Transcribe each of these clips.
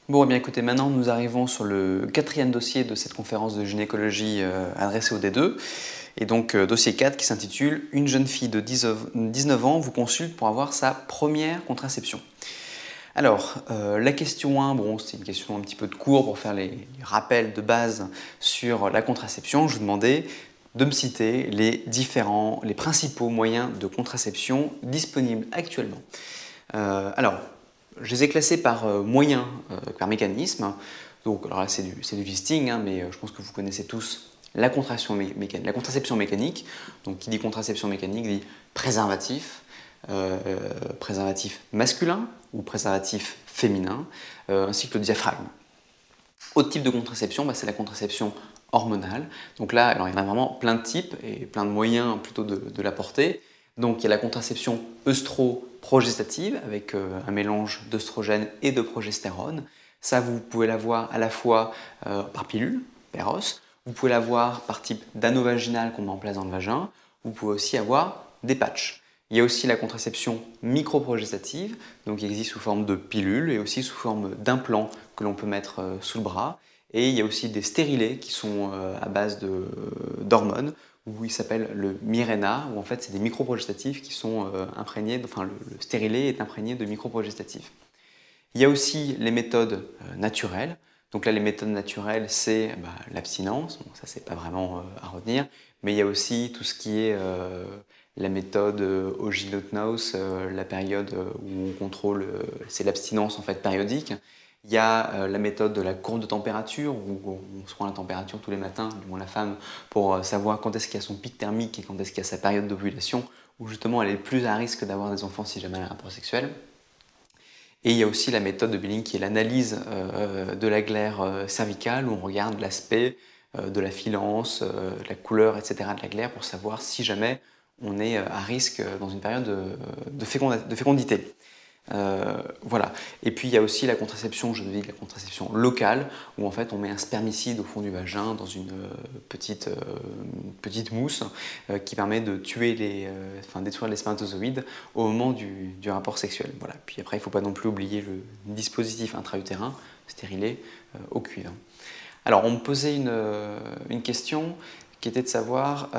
Bon, eh bien écoutez, maintenant nous arrivons sur le quatrième dossier de cette conférence de gynécologie adressée au D2. Et donc dossier 4 qui s'intitule « Une jeune fille de 19 ans vous consulte pour avoir sa première contraception ». Alors, la question 1, bon, c'est une question un petit peu de cours pour faire les rappels de base sur la contraception. Je vous demandais de me citer les principaux moyens de contraception disponibles actuellement. Alors, je les ai classés par moyen, par mécanisme. Donc, alors là, c'est du listing, hein, mais je pense que vous connaissez tous la contraception mécanique. Donc, qui dit contraception mécanique dit préservatif, préservatif masculin ou préservatif féminin, ainsi que le diaphragme. Autre type de contraception, c'est la contraception hormonale. Donc là, alors, il y en a vraiment plein de types et plein de moyens plutôt de l'apporter. Donc il y a la contraception œstro-progestative avec un mélange d'œstrogène et de progestérone. Ça, vous pouvez l'avoir à la fois par pilule, Péros. Vous pouvez l'avoir par type d'anneau vaginal qu'on met en place dans le vagin. Vous pouvez aussi avoir des patchs. Il y a aussi la contraception microprogestative, donc qui existe sous forme de pilule et aussi sous forme d'implants que l'on peut mettre sous le bras. Et il y a aussi des stérilés qui sont à base d'hormones, où il s'appelle le Mirena, où en fait c'est des microprogestatifs qui sont imprégnés, enfin le stérilet est imprégné de microprogestatifs. Il y a aussi les méthodes naturelles. Donc là, les méthodes naturelles, c'est l'abstinence. Bon, ça, c'est pas vraiment à retenir. Mais il y a aussi tout ce qui est la méthode Ogilotnos, la période où on contrôle, c'est l'abstinence en fait périodique. Il y a la méthode de la courbe de température, où on se prend la température tous les matins, du moins la femme, pour savoir quand est-ce qu'il y a son pic thermique et quand est-ce qu'il y a sa période d'ovulation, où justement elle est le plus à risque d'avoir des enfants si jamais elle a un rapport sexuel. Et il y a aussi la méthode de Billing qui est l'analyse de la glaire cervicale, où on regarde l'aspect de la filance, de la couleur, etc. de la glaire pour savoir si jamais on est à risque dans une période de fécondité. Voilà. Et puis il y a aussi la contraception, je dis la contraception locale, où en fait on met un spermicide au fond du vagin dans une petite mousse qui permet de tuer détruire les spermatozoïdes au moment du rapport sexuel. Voilà. Puis après, il ne faut pas non plus oublier le dispositif intra-utérin, stérilé, au cuivre. Alors on me posait une question qui était de savoir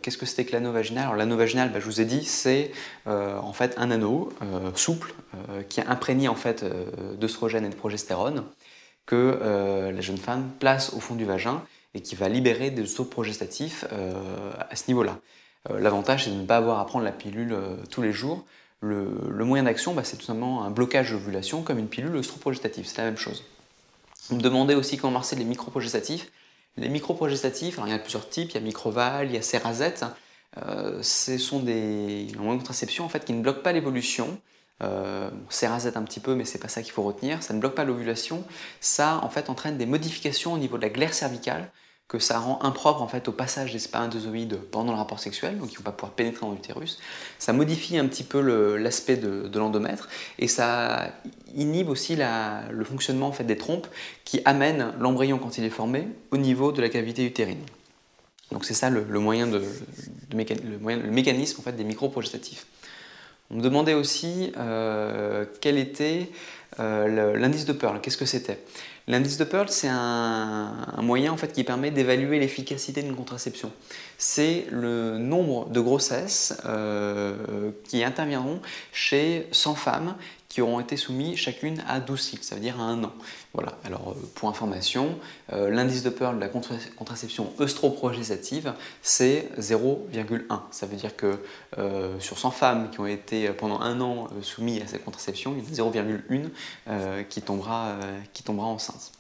qu'est-ce que c'était que l'anneau vaginal. Alors l'anneau vaginal, je vous ai dit, c'est en fait un anneau souple qui est imprégné en fait d'œstrogène et de progestérone que la jeune femme place au fond du vagin et qui va libérer des œstrogènes progestatifs à ce niveau-là. L'avantage, c'est de ne pas avoir à prendre la pilule tous les jours. Le moyen d'action, c'est tout simplement un blocage d'ovulation comme une pilule œstroprogestative, c'est la même chose. On me demandait aussi comment marchaient les microprogestatifs. Les microprogestatifs, alors il y en a plusieurs types, il y a Microval, il y a Cerazette. Ce sont des moyens de contraception en fait, qui ne bloquent pas l'évolution. Cerazette un petit peu, mais c'est pas ça qu'il faut retenir. Ça ne bloque pas l'ovulation. Ça en fait entraîne des modifications au niveau de la glaire cervicale que ça rend impropre en fait au passage des spermatozoïdes pendant le rapport sexuel, donc ils ne vont pas pouvoir pénétrer dans l'utérus. Ça modifie un petit peu l'aspect de l'endomètre et ça inhibe aussi le fonctionnement en fait, des trompes qui amènent l'embryon quand il est formé au niveau de la cavité utérine. Donc c'est ça le mécanisme en fait, des microprogestatifs. On me demandait aussi quel était l'indice de Pearl, qu'est-ce que c'était. L'indice de Pearl, c'est un moyen en fait, qui permet d'évaluer l'efficacité d'une contraception. C'est le nombre de grossesses qui interviendront chez 100 femmes qui auront été soumises chacune à 12 cycles, ça veut dire à 1 an. Voilà. Alors, pour information, l'indice de Pearl de la contraception œstroprogestative, c'est 0,1. Ça veut dire que sur 100 femmes qui ont été pendant 1 an soumises à cette contraception, il y en a 0,1 qui tombera enceinte.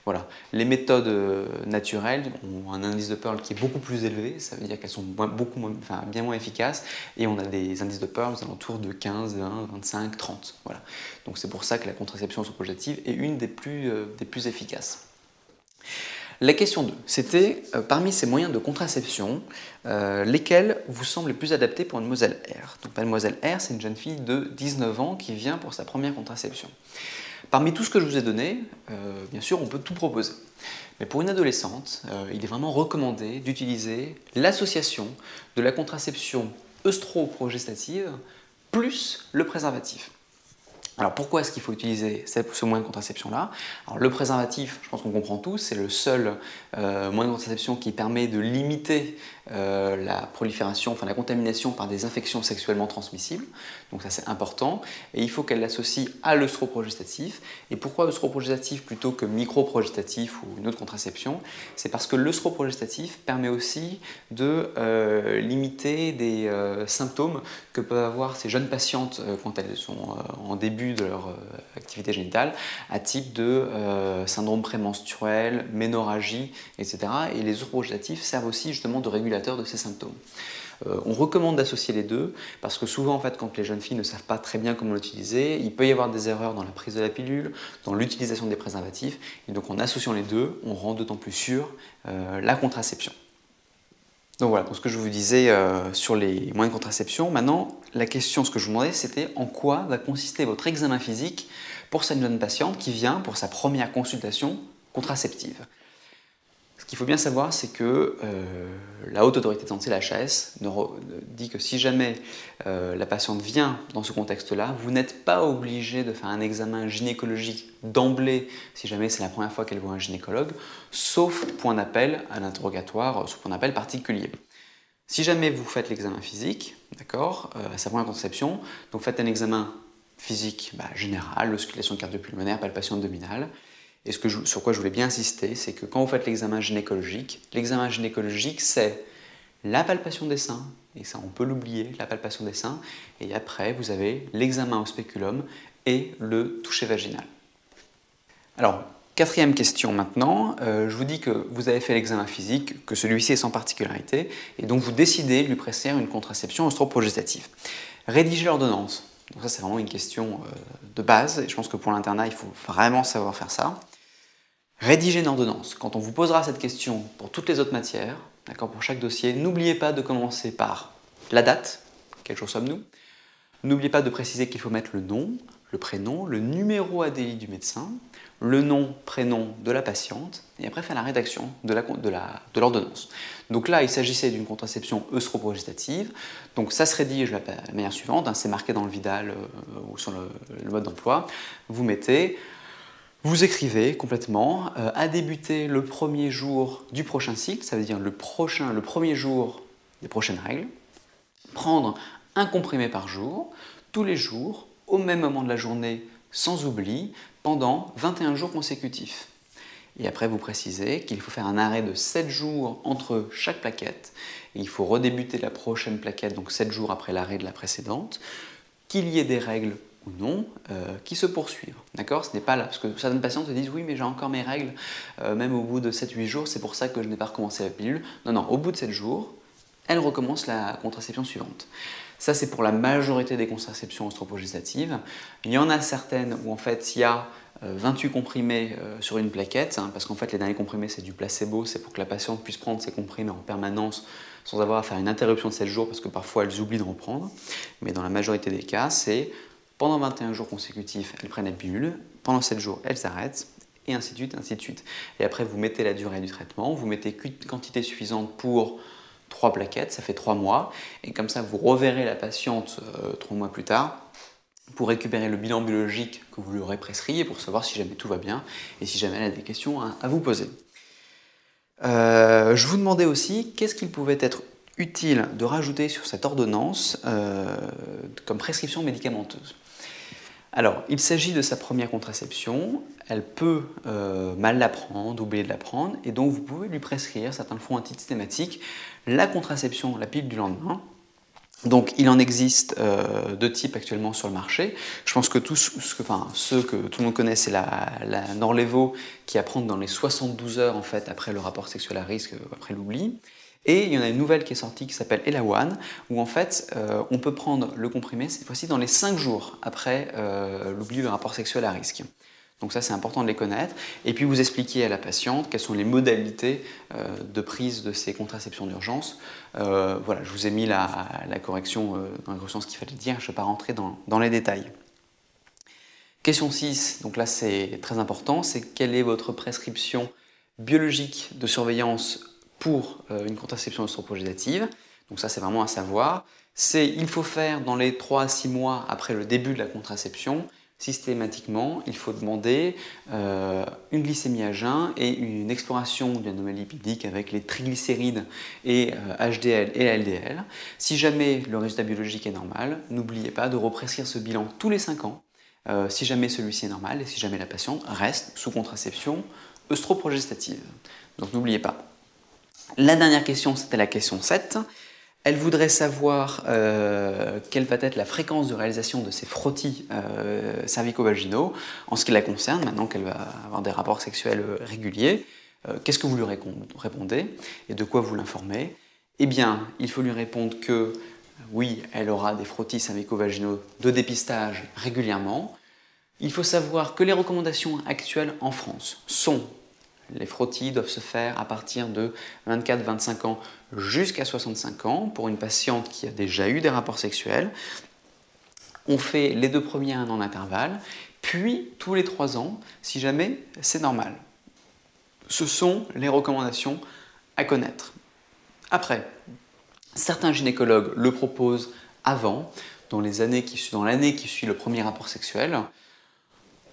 Voilà. Les méthodes naturelles ont un indice de Pearl qui est beaucoup plus élevé, ça veut dire qu'elles sont bien moins efficaces, et on a des indices de Pearl aux alentours de 15, 20, 25, 30. Voilà. Donc c'est pour ça que la contraception œstroprogestative est une des plus efficaces. La question 2, c'était parmi ces moyens de contraception, lesquels vous semblent les plus adaptés pour Mademoiselle R. Donc Mademoiselle R, c'est une jeune fille de 19 ans qui vient pour sa première contraception. Parmi tout ce que je vous ai donné, bien sûr, on peut tout proposer. Mais pour une adolescente, il est vraiment recommandé d'utiliser l'association de la contraception œstroprogestative plus le préservatif. Alors pourquoi est-ce qu'il faut utiliser ce moyen de contraception-là? Alors le préservatif, je pense qu'on comprend tous, c'est le seul moyen de contraception qui permet de limiter la prolifération, enfin la contamination par des infections sexuellement transmissibles. Donc ça c'est important. Et il faut qu'elle l'associe à l'œstroprogestatif. Et pourquoi œstroprogestatif plutôt que microprogestatif ou une autre contraception? C'est parce que l'œstroprogestatif permet aussi de limiter des symptômes que peuvent avoir ces jeunes patientes quand elles sont en début de leur activité génitale, à type de syndrome prémenstruel, ménorragie, etc. Et les œstroprogestatifs servent aussi justement de régulateurs de ces symptômes. On recommande d'associer les deux parce que souvent, en fait, quand les jeunes filles ne savent pas très bien comment l'utiliser, il peut y avoir des erreurs dans la prise de la pilule, dans l'utilisation des préservatifs. Et donc, en associant les deux, on rend d'autant plus sûr la contraception. Donc voilà, donc ce que je vous disais sur les moyens de contraception. Maintenant, la question, ce que je vous demandais, c'était en quoi va consister votre examen physique pour cette jeune patiente qui vient pour sa première consultation contraceptive. Ce qu'il faut bien savoir, c'est que la Haute Autorité de Santé, la HAS, dit que si jamais la patiente vient dans ce contexte-là, vous n'êtes pas obligé de faire un examen gynécologique d'emblée si jamais c'est la première fois qu'elle voit un gynécologue, sauf point d'appel à l'interrogatoire, sauf point d'appel particulier. Si jamais vous faites l'examen physique, d'accord, à sa première conception, donc faites un examen physique général, l'auscultation cardio-pulmonaire, palpation abdominale. Et sur quoi je voulais bien insister, c'est que quand vous faites l'examen gynécologique, c'est la palpation des seins, et ça on peut l'oublier, la palpation des seins, et après vous avez l'examen au spéculum et le toucher vaginal. Alors, quatrième question maintenant, je vous dis que vous avez fait l'examen physique, que celui-ci est sans particularité, et donc vous décidez de lui prescrire une contraception œstroprogestative. Rédigez l'ordonnance. Donc ça c'est vraiment une question de base, et je pense que pour l'internat il faut vraiment savoir faire ça. Rédigez une ordonnance. Quand on vous posera cette question pour toutes les autres matières, d'accord, pour chaque dossier, n'oubliez pas de commencer par la date, quel jour sommes-nous. N'oubliez pas de préciser qu'il faut mettre le nom, le prénom, le numéro ADI du médecin, le nom, prénom de la patiente, et après faire la rédaction de l'ordonnance. Donc là, il s'agissait d'une contraception œstroprogestative. Donc ça se rédige de la manière suivante, c'est marqué dans le Vidal ou sur le mode d'emploi. Vous écrivez complètement à débuter le premier jour du prochain cycle, ça veut dire le premier jour des prochaines règles, prendre un comprimé par jour, tous les jours, au même moment de la journée, sans oubli, pendant 21 jours consécutifs. Et après, vous précisez qu'il faut faire un arrêt de 7 jours entre chaque plaquette, et il faut redébuter la prochaine plaquette, donc 7 jours après l'arrêt de la précédente, qu'il y ait des règles ou non, qui se poursuivent. D'accord? Ce n'est pas là, parce que certaines patientes se disent oui, mais j'ai encore mes règles, même au bout de 7-8 jours, c'est pour ça que je n'ai pas recommencé la pilule. Non, non, au bout de 7 jours, elle recommence la contraception suivante. Ça, c'est pour la majorité des contraceptions œstroprogestatives. Il y en a certaines où en fait il y a 28 comprimés sur une plaquette, parce qu'en fait les derniers comprimés c'est du placebo, c'est pour que la patiente puisse prendre ses comprimés en permanence sans avoir à faire une interruption de 7 jours parce que parfois elles oublient de reprendre. Mais dans la majorité des cas, c'est pendant 21 jours consécutifs, elles prennent la pilule, pendant 7 jours, elles s'arrêtent, et ainsi de suite, ainsi de suite. Et après, vous mettez la durée du traitement, vous mettez quantité suffisante pour 3 plaquettes, ça fait 3 mois, et comme ça, vous reverrez la patiente 3 mois plus tard pour récupérer le bilan biologique que vous lui aurez prescrit et pour savoir si jamais tout va bien et si jamais elle a des questions à vous poser. Je vous demandais aussi qu'est-ce qu'il pouvait être utile de rajouter sur cette ordonnance comme prescription médicamenteuse. Alors, il s'agit de sa première contraception, elle peut mal la prendre, oublier de la prendre, et donc vous pouvez lui prescrire, certains le font à titre systématique, la contraception, la pilule du lendemain. Donc il en existe deux types actuellement sur le marché. Je pense que ceux que tout le monde connaît, c'est la Norlevo qui à prendre dans les 72 heures en fait, après le rapport sexuel à risque, après l'oubli. Et il y en a une nouvelle qui est sortie qui s'appelle Elawan, où en fait on peut prendre le comprimé cette fois-ci dans les 5 jours après l'oubli, le rapport sexuel à risque. Donc ça c'est important de les connaître. Et puis vous expliquez à la patiente quelles sont les modalités de prise de ces contraceptions d'urgence. Voilà, je vous ai mis la correction dans la correction ce qu'il fallait dire, je ne vais pas rentrer dans les détails. Question 6, donc là c'est très important, c'est quelle est votre prescription biologique de surveillance pour une contraception œstroprogestative. Donc ça c'est vraiment à savoir. Il faut faire dans les 3 à 6 mois après le début de la contraception Systématiquement, il faut demander une glycémie à jeun et une exploration d'une anomalie lipidique avec les triglycérides et HDL et LDL. Si jamais le résultat biologique est normal, n'oubliez pas de represcrire ce bilan tous les 5 ans. Si jamais celui-ci est normal et si jamais la patiente reste sous contraception œstroprogestative. Donc n'oubliez pas. La dernière question, c'était la question 7. Elle voudrait savoir quelle va être la fréquence de réalisation de ces frottis cervico-vaginaux en ce qui la concerne, maintenant qu'elle va avoir des rapports sexuels réguliers. Qu'est-ce que vous lui répondez et de quoi vous l'informez? Eh bien, il faut lui répondre que oui, elle aura des frottis cervico-vaginaux de dépistage régulièrement. Il faut savoir que les recommandations actuelles en France sont: les frottis doivent se faire à partir de 24-25 ans jusqu'à 65 ans pour une patiente qui a déjà eu des rapports sexuels. On fait les 2 premiers à 1 an d'intervalle, puis tous les 3 ans si jamais c'est normal. Ce sont les recommandations à connaître. Après, certains gynécologues le proposent avant, dans l'année qui suit le premier rapport sexuel.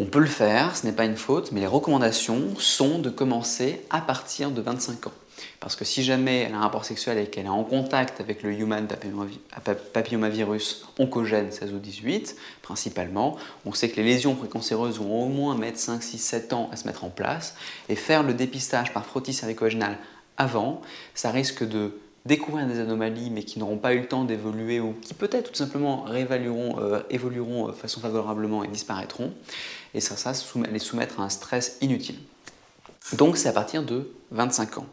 On peut le faire, ce n'est pas une faute, mais les recommandations sont de commencer à partir de 25 ans. Parce que si jamais elle a un rapport sexuel et qu'elle est en contact avec le Human papillomavirus oncogène 16 ou 18, principalement, on sait que les lésions précancéreuses vont au moins mettre 5, 6, 7 ans à se mettre en place, et faire le dépistage par frottis cervico-vaginal avant, ça risque de découvrir des anomalies mais qui n'auront pas eu le temps d'évoluer ou qui peut-être tout simplement évolueront de façon favorablement et disparaîtront. Et ça les soumettre à un stress inutile. Donc c'est à partir de 25 ans.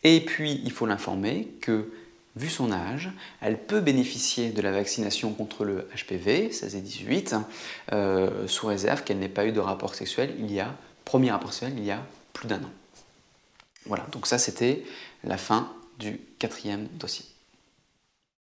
Et puis il faut l'informer que, vu son âge, elle peut bénéficier de la vaccination contre le HPV 16 et 18 sous réserve qu'elle n'ait pas eu de rapport sexuel premier rapport sexuel il y a plus d'1 an. Voilà, donc ça c'était la fin du 4e dossier.